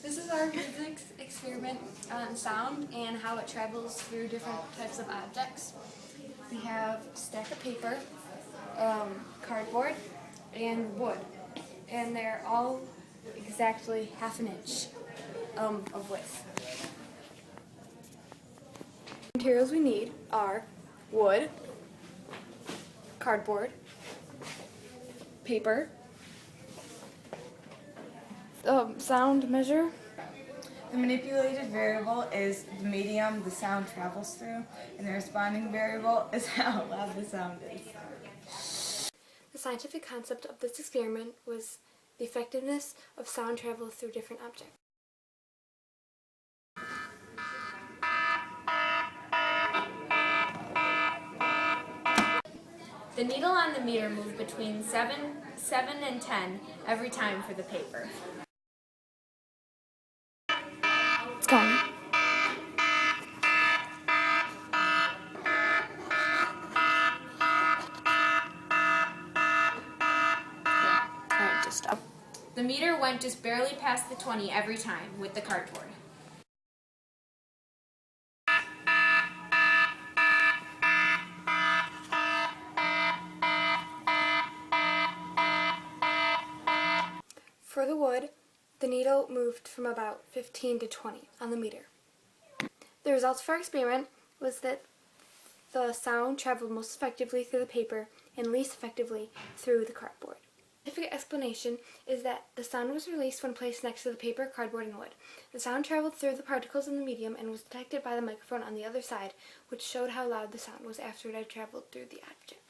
This is our physics experiment on sound and how it travels through different types of objects. We have a stack of paper, cardboard, and wood, and they're all exactly half an inch of width. The materials we need are wood, cardboard, paper, sound measure. The manipulated variable is the medium the sound travels through, and the responding variable is how loud the sound is. The scientific concept of this experiment was the effectiveness of sound travel through different objects. The needle on the meter moved between 7 and 10 every time for the paper. It's going. Alright, just stop. The meter went just barely past the 20 every time with the cardboard. For the wood, the needle moved from about 15 to 20 on the meter. The results of our experiment was that the sound traveled most effectively through the paper and least effectively through the cardboard. The scientific explanation is that the sound was released when placed next to the paper, cardboard, and wood. The sound traveled through the particles in the medium and was detected by the microphone on the other side, which showed how loud the sound was after it had traveled through the object.